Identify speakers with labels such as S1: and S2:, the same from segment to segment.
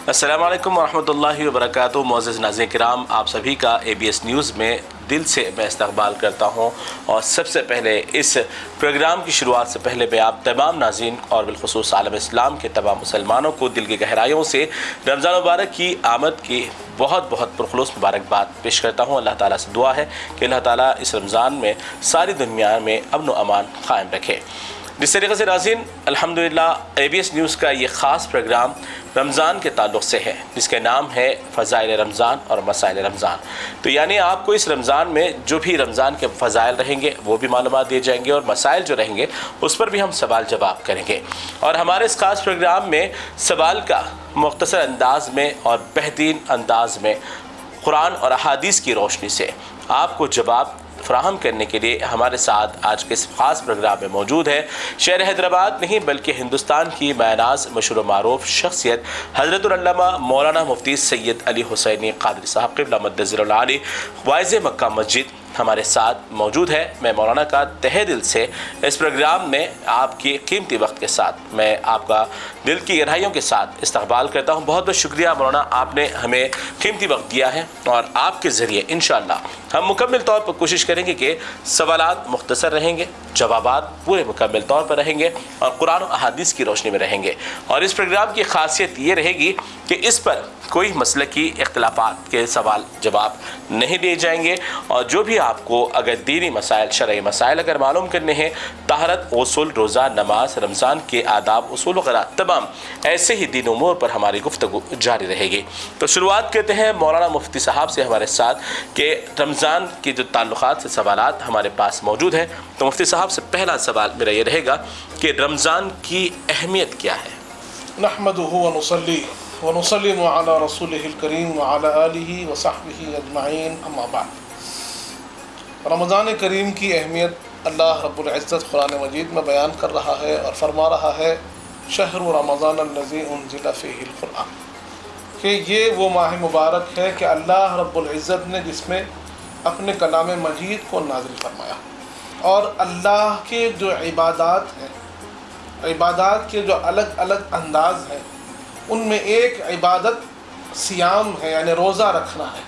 S1: السلام علیکم ورحمۃ اللہ وبرکاتہ۔ معزز ناظرین کرام، آپ سبھی کا ABS نیوز میں دل سے میں استقبال کرتا ہوں، اور سب سے پہلے اس پروگرام کی شروعات سے پہلے میں آپ تمام ناظرین اور بالخصوص عالم اسلام کے تمام مسلمانوں کو دل کی گہرائیوں سے رمضان مبارک کی آمد کی بہت بہت پرخلوص مبارکباد پیش کرتا ہوں۔ اللہ تعالیٰ سے دعا ہے کہ اللہ تعالیٰ اس رمضان میں ساری دنیا میں امن و امان قائم رکھے۔ جس طریقے سے ناظرین، الحمدللہ ABS نیوز کا یہ خاص پروگرام رمضان کے تعلق سے ہے، جس کا نام ہے فضائل رمضان اور مسائل رمضان۔ تو یعنی آپ کو اس رمضان میں جو بھی رمضان کے فضائل رہیں گے وہ بھی معلومات دیے جائیں گے، اور مسائل جو رہیں گے اس پر بھی ہم سوال جواب کریں گے۔ اور ہمارے اس خاص پروگرام میں سوال کا مختصر انداز میں اور بہترین انداز میں قرآن اور احادیث کی روشنی سے آپ کو جواب فراہم کرنے کے لیے ہمارے ساتھ آج کے اس خاص پروگرام میں موجود ہے شہر حیدرآباد نہیں بلکہ ہندوستان کی معناز مشہور و معروف شخصیت حضرت العلامہ مولانا مفتی سید علی حسینی قادری صاحب قبلہ مدظر العالی واعظ مکہ مسجد ہمارے ساتھ موجود ہے۔ میں مولانا کا تہہ دل سے اس پروگرام میں آپ کی قیمتی وقت کے ساتھ میں آپ کا دل کی گہرائیوں کے ساتھ استقبال کرتا ہوں۔ بہت بہت شکریہ مولانا، آپ نے ہمیں قیمتی وقت دیا ہے، اور آپ کے ذریعے انشاءاللہ ہم مکمل طور پر کوشش کریں گے کہ سوالات مختصر رہیں گے، جوابات پورے مکمل طور پر رہیں گے، اور قرآن و احادیث کی روشنی میں رہیں گے۔ اور اس پروگرام کی خاصیت یہ رہے گی کہ اس پر کوئی مسلکی اختلافات کے سوال جواب نہیں دیے جائیں گے، اور جو بھی آپ کو اگر دینی مسائل، شرعی مسائل اگر معلوم کرنے ہیں، طہارت، غسل، روزہ، نماز، رمضان کے آداب، اصول وغیرہ تمام ایسے ہی دین امور پر ہماری گفتگو جاری رہے گی۔ تو شروعات کرتے ہیں مولانا مفتی صاحب سے ہمارے ساتھ کہ رمضان کے جو تعلقات سے سوالات ہمارے پاس موجود ہیں۔ تو مفتی صاحب سے پہلا سوال میرا یہ رہے گا کہ رمضان کی اہمیت کیا ہے؟
S2: نحمدہ ونصلی ونسلم علی رسولہ الکریم وعلی آلہ وصحبہ اجمعین، اما بعد۔ رمضان کریم کی اہمیت اللہ رب العزت قرآن مجید میں بیان کر رہا ہے، اور فرما رہا ہے شہر رمضان الذی انزل فیہ القرآن، کہ یہ وہ ماہ مبارک ہے کہ اللہ رب العزت نے جس میں اپنے کلام مجید کو نازل فرمایا، اور اللہ کے جو عبادات ہیں، عبادات کے جو الگ الگ انداز ہیں، ان میں ایک عبادت سیام ہے، یعنی روزہ رکھنا ہے،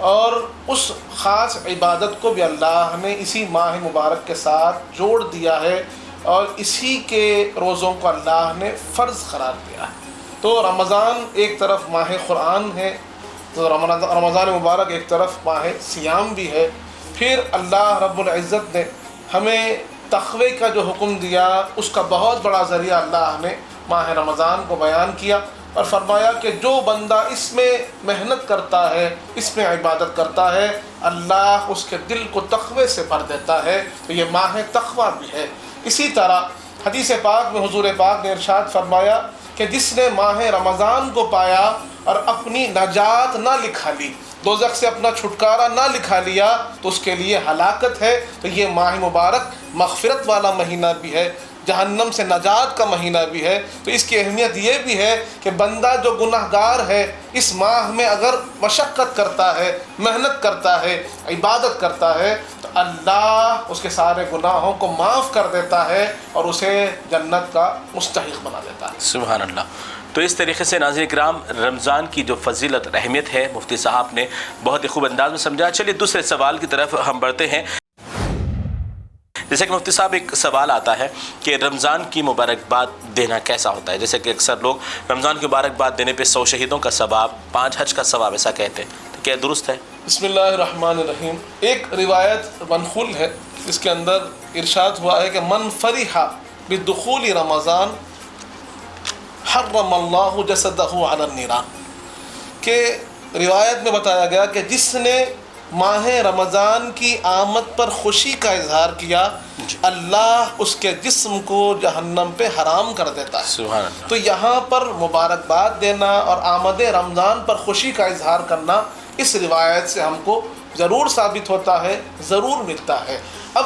S2: اور اس خاص عبادت کو بھی اللہ نے اسی ماہ مبارک کے ساتھ جوڑ دیا ہے، اور اسی کے روزوں کو اللہ نے فرض قرار دیا ہے۔ تو رمضان ایک طرف ماہ قرآن ہے، تو رمضان مبارک ایک طرف ماہ سیام بھی ہے۔ پھر اللہ رب العزت نے ہمیں تقوی کا جو حکم دیا، اس کا بہت بڑا ذریعہ اللہ نے ماہ رمضان کو بیان کیا، اور فرمایا کہ جو بندہ اس میں محنت کرتا ہے، اس میں عبادت کرتا ہے، اللہ اس کے دل کو تقوی سے بھر دیتا ہے۔ تو یہ ماہ تقوی بھی ہے۔ اسی طرح حدیث پاک میں حضور پاک نے ارشاد فرمایا کہ جس نے ماہ رمضان کو پایا اور اپنی نجات نہ لکھا لی، دوزخ سے اپنا چھٹکارا نہ لکھا لیا، تو اس کے لیے ہلاکت ہے۔ تو یہ ماہ مبارک مغفرت والا مہینہ بھی ہے، جہنم سے نجات کا مہینہ بھی ہے۔ تو اس کی اہمیت یہ بھی ہے کہ بندہ جو گناہ گار ہے، اس ماہ میں اگر مشقت کرتا ہے، محنت کرتا ہے، عبادت کرتا ہے، تو اللہ اس کے سارے گناہوں کو معاف کر دیتا ہے، اور اسے جنت کا مستحق بنا دیتا ہے۔
S1: سبحان اللہ۔ تو اس طریقے سے ناظرین کرام، رمضان کی جو فضیلت اور اہمیت ہے مفتی صاحب نے بہت ہی خوب انداز میں سمجھا۔ چلیے دوسرے سوال کی طرف ہم بڑھتے ہیں۔ جیسے کہ مفتی صاحب ایک سوال آتا ہے کہ رمضان کی مبارکباد دینا کیسا ہوتا ہے؟ جیسے کہ اکثر لوگ رمضان کی مبارکباد دینے پہ 100 شہیدوں کا ثواب، 5 حج کا ثواب ایسا کہتے ہیں، تو کیا درست ہے؟
S2: بسم اللہ الرحمن الرحیم۔ ایک روایت منقول ہے، اس کے اندر ارشاد ہوا ہے کہ من فرح بدخول رمضان حرم اللہ جسدہ علی النیران، کہ روایت میں بتایا گیا کہ جس نے ماہ رمضان کی آمد پر خوشی کا اظہار کیا، اللہ اس کے جسم کو جہنم پہ حرام کر دیتا ہے۔
S1: سبحان اللہ۔
S2: تو یہاں پر مبارکباد دینا اور آمد رمضان پر خوشی کا اظہار کرنا، اس روایت سے ہم کو ضرور ثابت ہوتا ہے، ضرور ملتا ہے۔ اب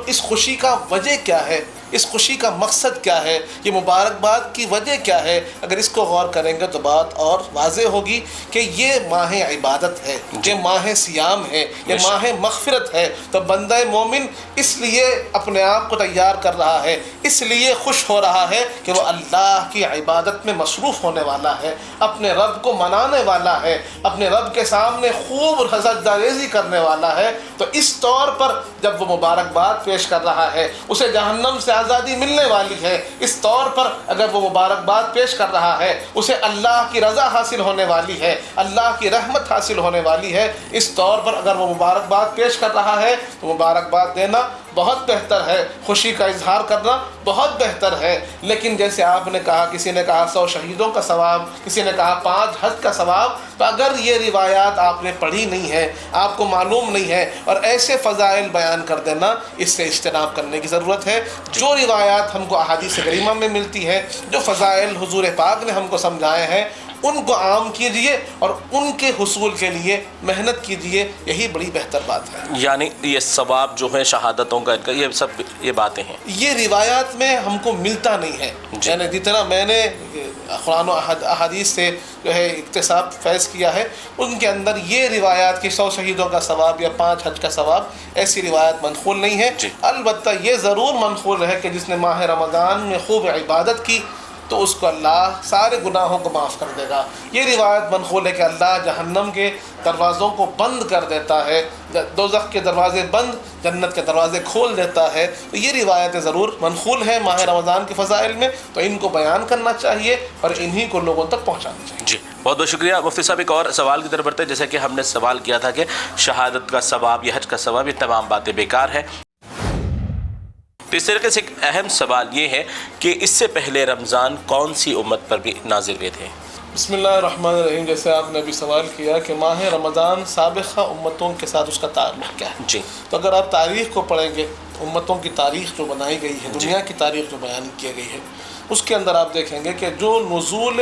S2: اس خوشی کا وجہ کیا ہے، اس خوشی کا مقصد کیا ہے، یہ مبارکباد کی وجہ کیا ہے، اگر اس کو غور کریں گے تو بات اور واضح ہوگی کہ یہ ماہ عبادت ہے، یہ ماہ صیام ہے، یہ ماہ مغفرت ہے۔ تو بندہ مومن اس لیے اپنے آپ کو تیار کر رہا ہے، اس لیے خوش ہو رہا ہے کہ وہ اللہ کی عبادت میں مصروف ہونے والا ہے، اپنے رب کو منانے والا ہے، اپنے رب کے سامنے خوب سجدہ ریزی کرنے والا ہے۔ تو اس طور پر جب وہ مبارکباد پیش کر رہا ہے، اسے جہنم سے آزادی ملنے والی ہے، اس طور پر اگر وہ مبارکباد پیش کر رہا ہے، اسے اللہ کی رضا حاصل ہونے والی ہے، اللہ کی رحمت حاصل ہونے والی ہے، اس طور پر اگر وہ مبارکباد پیش کر رہا ہے تو مبارکباد دینا بہت بہتر ہے، خوشی کا اظہار کرنا بہت بہتر ہے۔ لیکن جیسے آپ نے کہا، کسی نے کہا 100 شہیدوں کا ثواب، کسی نے کہا 5 حج کا ثواب، تو اگر یہ روایات آپ نے پڑھی نہیں ہے، آپ کو معلوم نہیں ہے، اور ایسے فضائل بیان کر دینا، اس سے اجتناب کرنے کی ضرورت ہے۔ جو روایات ہم کو احادیث کریمہ میں ملتی ہے، جو فضائل حضور پاک نے ہم کو سمجھائے ہیں، ان کو عام کیجئے اور ان کے حصول کے لیے محنت کیجئے، یہی بڑی بہتر بات ہے۔ یعنی
S1: یہ ثواب جو ہے شہادتوں کا، یہ سب یہ باتیں ہیں،
S2: یہ روایات میں ہم کو ملتا نہیں ہے۔ یعنی جتنا میں نے قرآن و احادیث سے جو ہے اکتساب فیض کیا ہے، ان کے اندر یہ روایات کہ 100 شہیدوں کا ثواب یا 5 حج کا ثواب، ایسی روایت منقول نہیں ہے۔ البتہ یہ ضرور منقول ہے کہ جس نے ماہ رمضان میں خوب عبادت کی تو اس کو اللہ سارے گناہوں کو معاف کر دے گا۔ یہ روایت منقول ہے کہ اللہ جہنم کے دروازوں کو بند کر دیتا ہے، دوزخ کے دروازے بند، جنت کے دروازے کھول دیتا ہے۔ تو یہ روایتیں ضرور منقول ہیں ماہ رمضان کے فضائل میں، تو ان کو بیان کرنا چاہیے اور انہی کو لوگوں تک پہنچانا چاہیے۔
S1: جی بہت بہت شکریہ مفتی صاحب۔ ایک اور سوال کی طرف بڑھتے ہیں، جیسے کہ ہم نے سوال کیا تھا کہ شہادت کا ثواب یا حج کا ثواب، یہ تمام باتیں بیکار ہے۔ تو اس طریقے سے ایک اہم سوال یہ ہے کہ اس سے پہلے رمضان کون سی امت پر بھی نازل ہوئے تھے؟
S2: بسم اللہ الرحمن الرحیم۔ جیسے آپ نے ابھی سوال کیا کہ ماہ رمضان سابقہ امتوں کے ساتھ اس کا تعلق کیا ہے،
S1: جی،
S2: تو اگر آپ تاریخ کو پڑھیں گے، امتوں کی تاریخ جو بنائی گئی ہے، دنیا کی تاریخ جو بیان کی گئی ہے، اس کے اندر آپ دیکھیں گے کہ جو نزول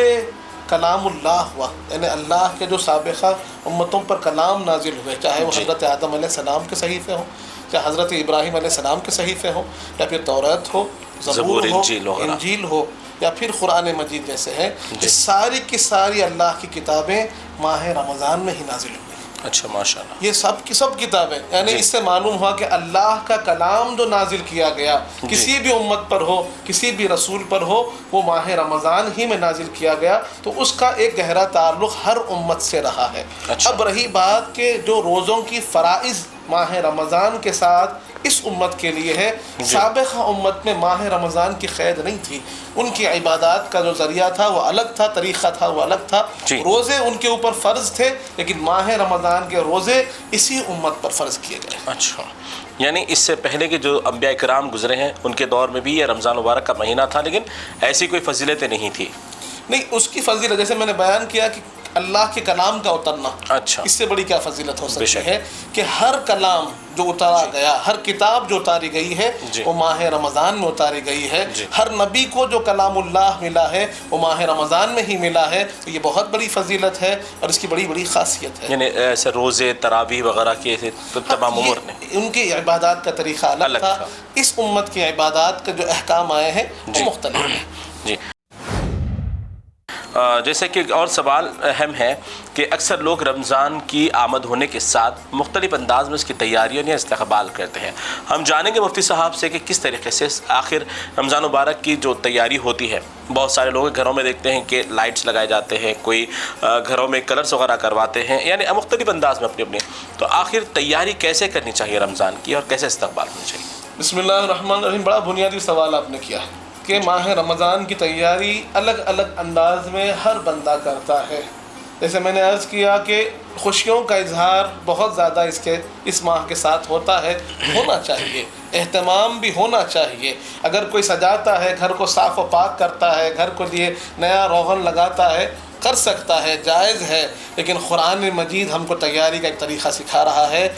S2: کلام اللہ ہوا، یعنی اللہ کے جو سابقہ امتوں پر کلام نازل ہوئے، چاہے وہ حضرت آدم علیہ السلام کے صحیفے ہوں، چاہے حضرت ابراہیم علیہ السلام کے صحیفے ہوں، یا پھر توریت ہو، زبور ہو، انجیل ہو، یا پھر قرآن مجید جیسے ہیں، یہ ساری کی ساری اللہ کی کتابیں ماہ رمضان میں ہی نازل ہوئی۔
S1: اچھا، ماشاء اللہ،
S2: یہ سب کی سب کتابیں، یعنی اس سے معلوم ہوا کہ اللہ کا کلام جو نازل کیا گیا کسی بھی امت پر ہو، کسی بھی رسول پر ہو، وہ ماہ رمضان ہی میں نازل کیا گیا، تو اس کا ایک گہرا تعلق ہر امت سے رہا ہے۔ اب رہی بات کہ جو روزوں کی فرائض ماہ رمضان کے ساتھ اس امت کے لیے ہے، سابقہ امت میں ماہ رمضان کی قید نہیں تھی، ان کی عبادات کا جو ذریعہ تھا وہ الگ تھا، طریقہ تھا وہ الگ تھا، روزے ان کے اوپر فرض تھے، لیکن ماہ رمضان کے روزے اسی امت پر فرض کیے گئے۔
S1: اچھا، یعنی اس سے پہلے کے جو انبیاء کرام گزرے ہیں ان کے دور میں بھی یہ رمضان مبارک کا مہینہ تھا، لیکن ایسی کوئی فضیلتیں نہیں تھی۔
S2: نہیں، اس کی فضیلت جیسے میں نے بیان کیا کہ اللہ کے کلام کا اترنا،
S1: اچھا،
S2: اس سے بڑی کیا فضیلت ہو سکتی ہے کہ ہر کلام جو اتارا گیا، ہر کتاب جو اتاری گئی ہے وہ ماہ رمضان میں اتاری گئی ہے، ہر نبی کو جو کلام اللہ ملا ہے وہ ماہ رمضان میں ہی ملا ہے، تو یہ بہت بڑی فضیلت ہے اور اس کی بڑی بڑی خاصیت ہے۔
S1: یعنی ایسے روزے، تراویح وغیرہ کے تمام امور نے،
S2: ان کی عبادات کا طریقہ الگ تھا، اس امت کی عبادات کے جو احکام آئے ہیں وہ مختلف ہیں۔
S1: جی، جیسے کہ ایک اور سوال اہم ہے کہ اکثر لوگ رمضان کی آمد ہونے کے ساتھ مختلف انداز میں اس کی تیاریوں یا استقبال کرتے ہیں۔ ہم جانیں گے مفتی صاحب سے کہ کس طریقے سے آخر رمضان مبارک کی جو تیاری ہوتی ہے، بہت سارے لوگ گھروں میں دیکھتے ہیں کہ لائٹس لگائے جاتے ہیں، کوئی گھروں میں کلرس وغیرہ کرواتے ہیں، یعنی مختلف انداز میں اپنی تو آخر تیاری کیسے کرنی چاہیے رمضان کی اور کیسے استقبال ہونا چاہیے؟
S2: بسم اللہ الرحمن الرحیم۔ بڑا بنیادی سوال آپ نے کیا ہے کہ ماہ رمضان کی تیاری الگ الگ انداز میں ہر بندہ کرتا ہے۔ جیسے میں نے عرض کیا کہ خوشیوں کا اظہار بہت زیادہ اس ماہ کے ساتھ ہوتا ہے، ہونا چاہیے، اہتمام بھی ہونا چاہیے۔ اگر کوئی سجاتا ہے، گھر کو صاف و پاک کرتا ہے، گھر کو لیے نیا روغن لگاتا ہے، کر سکتا ہے، جائز ہے، لیکن قرآن مجید ہم کو تیاری کا ایک طریقہ سکھا رہا ہے۔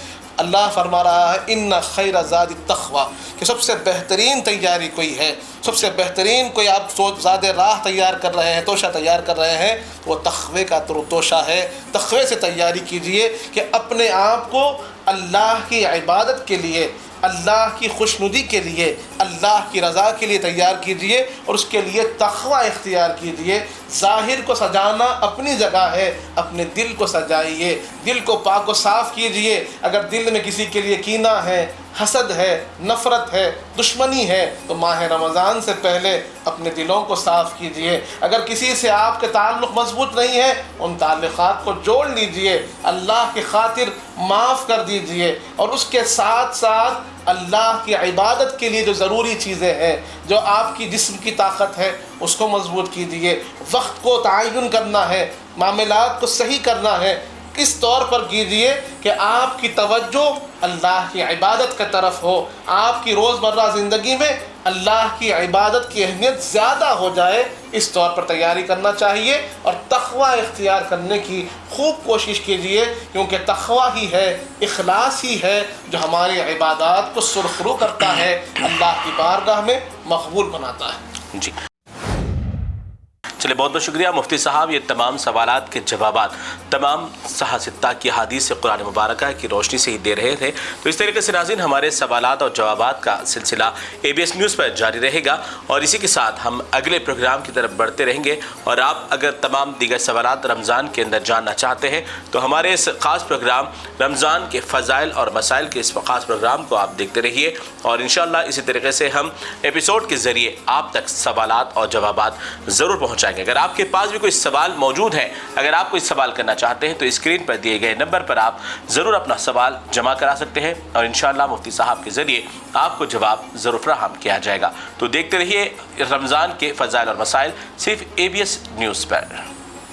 S2: اللہ فرما رہا ہے ان خیر زاد التقوی کہ سب سے بہترین تیاری کوئی ہے، سب سے بہترین کوئی آپ زاد راہ تیار کر رہے ہیں، توشہ تیار کر رہے ہیں، وہ تقوی کا توشہ ہے۔ تقوی سے تیاری کیجئے کہ اپنے آپ کو اللہ کی عبادت کے لیے، اللہ کی خوشنودی کے لیے، اللہ کی رضا کے لیے تیار کیجئے اور اس کے لیے تقوی اختیار کیجئے۔ ظاہر کو سجانا اپنی جگہ ہے، اپنے دل کو سجائیے، دل کو پاک و صاف کیجئے۔ اگر دل میں کسی کے لیے کینہ ہے، حسد ہے، نفرت ہے، دشمنی ہے تو ماہ رمضان سے پہلے اپنے دلوں کو صاف کیجئے۔ اگر کسی سے آپ کے تعلق مضبوط نہیں ہے ان تعلقات کو جوڑ لیجئے، اللہ کی خاطر معاف کر دیجئے، اور اس کے ساتھ ساتھ اللہ کی عبادت کے لیے جو ضروری چیزیں ہیں، جو آپ کی جسم کی طاقت ہے اس کو مضبوط کیجئے۔ وقت کو تعین کرنا ہے، معاملات کو صحیح کرنا ہے، اس طور پر کیجئے کہ آپ کی توجہ اللہ کی عبادت کی طرف ہو، آپ کی روزمرہ زندگی میں اللہ کی عبادت کی اہمیت زیادہ ہو جائے، اس طور پر تیاری کرنا چاہیے اور تقوی اختیار کرنے کی خوب کوشش کیجئے، کیونکہ تقوی ہی ہے، اخلاص ہی ہے جو ہماری عبادات کو سرخرو کرتا ہے، اللہ کی بارگاہ میں مقبول بناتا ہے۔
S1: جی چلے، بہت بہت شکریہ مفتی صاحب، یہ تمام سوالات کے جوابات تمام صحاح ستہ کی حدیث قرآن مبارکہ کی روشنی سے ہی دے رہے تھے۔ تو اس طریقے سے ناظرین ہمارے سوالات اور جوابات کا سلسلہ ABS نیوز پر جاری رہے گا، اور اسی کے ساتھ ہم اگلے پروگرام کی طرف بڑھتے رہیں گے۔ اور آپ اگر تمام دیگر سوالات رمضان کے اندر جاننا چاہتے ہیں تو ہمارے اس خاص پروگرام رمضان کے فضائل اور مسائل کے اس خاص پروگرام کو آپ دیکھتے رہیے، اور انشاءاللہ اسی طریقے سے ہم ایپیسوڈ کے ذریعے آپ تک سوالات اور جوابات ضرور پہنچائیں گے۔ اگر آپ کے پاس بھی کوئی سوال موجود ہے، اگر آپ کوئی سوال کرنا چاہتے ہیں تو اسکرین پر دیے گئے نمبر پر آپ ضرور اپنا سوال جمع کرا سکتے ہیں، اور انشاءاللہ مفتی صاحب کے ذریعے آپ کو جواب ضرور فراہم کیا جائے گا۔ تو دیکھتے رہیے رمضان کے فضائل اور مسائل صرف ABS نیوز پر۔